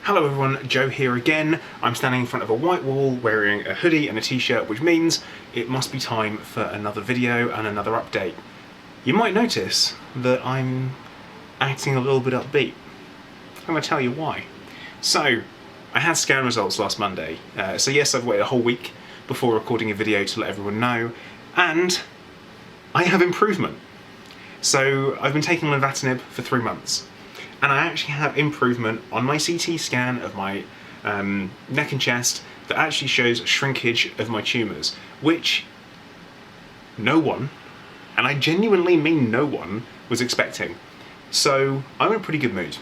Hello everyone, Joe here again. I'm standing in front of a white wall wearing a hoodie and a t-shirt, which means it must be time for another video and another update. You might notice that I'm acting a little bit upbeat. I'm going to tell you why. So, I had scan results last Monday, so yes, I've waited a whole week before recording a video to let everyone know, and I have improvement. So, I've been taking lenvatinib for 3 months. And I actually have improvement on my CT scan of my neck and chest that actually shows shrinkage of my tumours, which no one, and I genuinely mean no one, was expecting. So I'm in a pretty good mood.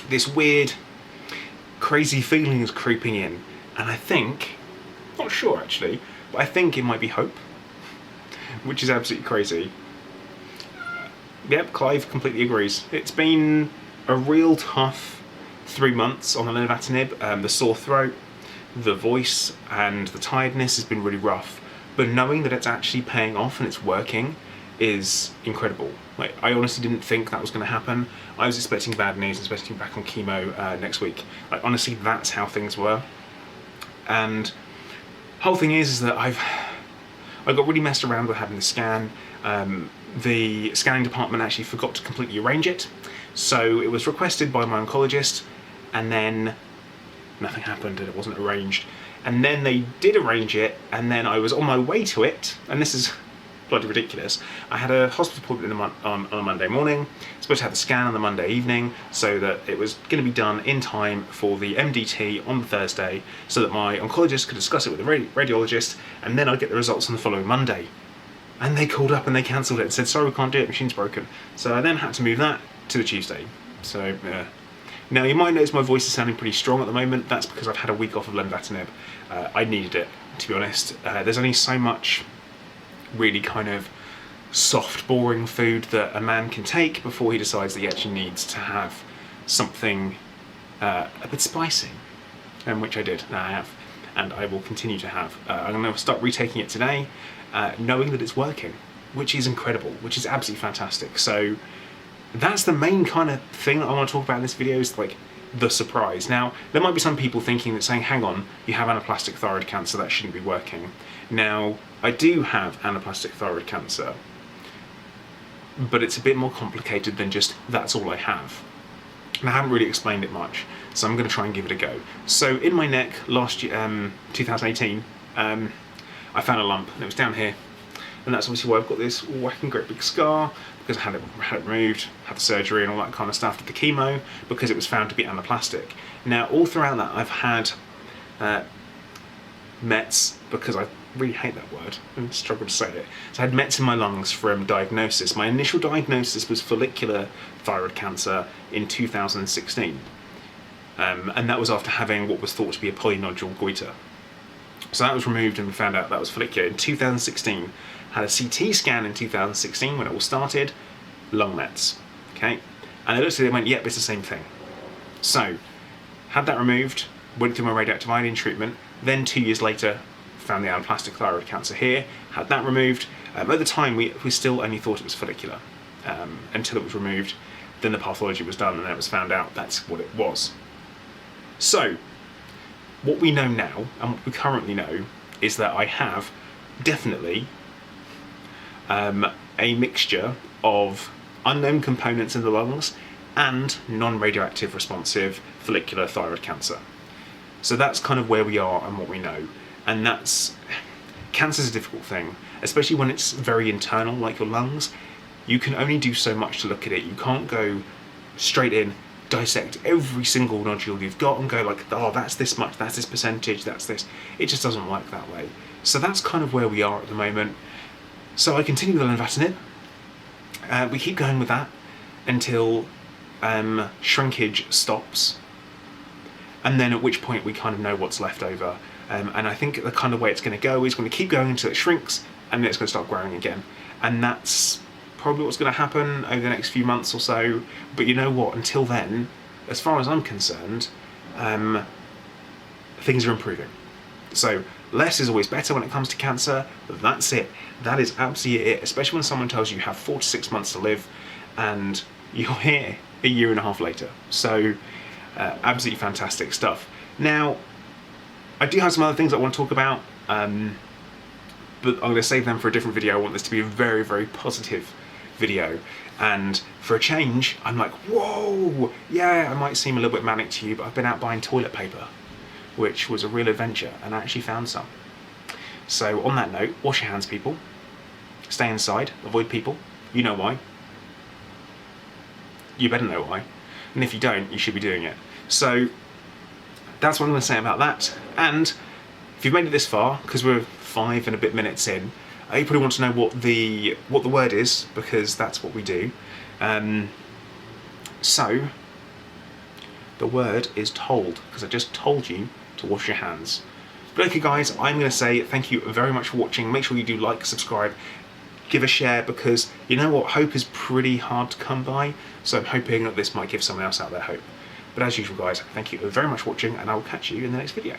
This weird, crazy feeling is creeping in, and I think, not sure actually, but I think it might be hope, which is absolutely crazy. Yep, Clive completely agrees. It's been a real tough 3 months on the lenvatinib. The sore throat, the voice, and the tiredness has been really rough. But knowing that it's actually paying off and it's working is incredible. Like, I honestly didn't think that was going to happen. I was expecting bad news, expecting back on chemo next week. Like, honestly, that's how things were. And whole thing is that I got really messed around with having the scan. The scanning department actually forgot to completely arrange it. So it was requested by my oncologist, and then nothing happened and it wasn't arranged. And then they did arrange it, and then I was on my way to it, and this is bloody ridiculous. I had a hospital appointment on a Monday morning, supposed to have the scan on the Monday evening, so that it was going to be done in time for the MDT on the Thursday, so that my oncologist could discuss it with the radiologist, and then I'd get the results on the following Monday. And they called up and they cancelled it and said, sorry, we can't do it, the machine's broken. So I then had to move that to the Tuesday. So, yeah. Now, you might notice my voice is sounding pretty strong at the moment. That's because I've had a week off of lenvatinib. I needed it, to be honest. There's only so much really kind of soft, boring food that a man can take before he decides that he actually needs to have something a bit spicy, which I did, and I have, and I will continue to have. I'm going to start retaking it today, knowing that it's working, which is incredible, which is absolutely fantastic. So that's the main kind of thing that I want to talk about in this video, is like the surprise. Now, there might be some people thinking that saying, hang on, you have anaplastic thyroid cancer, that shouldn't be working. Now, I do have anaplastic thyroid cancer, but it's a bit more complicated than just that's all I have. And I haven't really explained it much, so I'm going to try and give it a go. So in my neck last year, 2018, I found a lump, and it was down here. And that's obviously why I've got this whacking great big scar, because I had it removed, had the surgery and all that kind of stuff, did the chemo, because it was found to be anaplastic. Now, all throughout that, I've had METs, because I really hate that word and struggle to say it. So I had METs in my lungs from diagnosis. My initial diagnosis was follicular thyroid cancer in 2016. And that was after having what was thought to be a polynodule goiter. So that was removed and we found out that was follicular in 2016. Had a CT scan in 2016 when it all started, lung mets, okay? And they looked at it and went, yep, it's the same thing. So, had that removed, went through my radioactive iodine treatment, then 2 years later, found the anaplastic thyroid cancer here, had that removed. At the time, we still only thought it was follicular, until it was removed. Then the pathology was done and then it was found out that's what it was. So, what we know now, and what we currently know, is that I have definitely a mixture of unknown components in the lungs and non-radioactive responsive follicular thyroid cancer. So that's kind of where we are and what we know. And cancer's a difficult thing, especially when it's very internal, like your lungs. You can only do so much to look at it. You can't go straight in, dissect every single nodule you've got and go like, oh, that's this much, that's this percentage, that's this. It just doesn't work that way. So that's kind of where we are at the moment. So I continue with the lenvatinib. We keep going with that until shrinkage stops, and then at which point we kind of know what's left over. And I think the kind of way it's going to go is going to keep going until it shrinks, and then it's going to start growing again. And that's probably what's going to happen over the next few months or so. But you know what? Until then, as far as I'm concerned, things are improving. So less is always better when it comes to cancer, but that's it. That is absolutely it, especially when someone tells you you have 4 to 6 months to live and you're here a year and a half later. So Absolutely fantastic stuff. Now, I do have some other things I want to talk about, but I'm going to save them for a different video. I want this to be a very, very positive video. And for a change, I'm like, whoa, yeah, I might seem a little bit manic to you, but I've been out buying toilet paper, which was a real adventure, and I actually found some. So on that note, wash your hands, people. Stay inside, avoid people. You know why. You better know why. And if you don't, you should be doing it. So that's what I'm going to say about that. And if you've made it this far, because we're 5 and a bit minutes in, you probably want to know what the word is, because that's what we do. So the word is told, because I just told you to wash your hands. But okay guys, I'm going to say thank you very much for watching. Make sure you do like, subscribe, give a share, because you know what, hope is pretty hard to come by, so I'm hoping that this might give someone else out there hope. But as usual guys, thank you very much for watching, and I will catch you in the next video.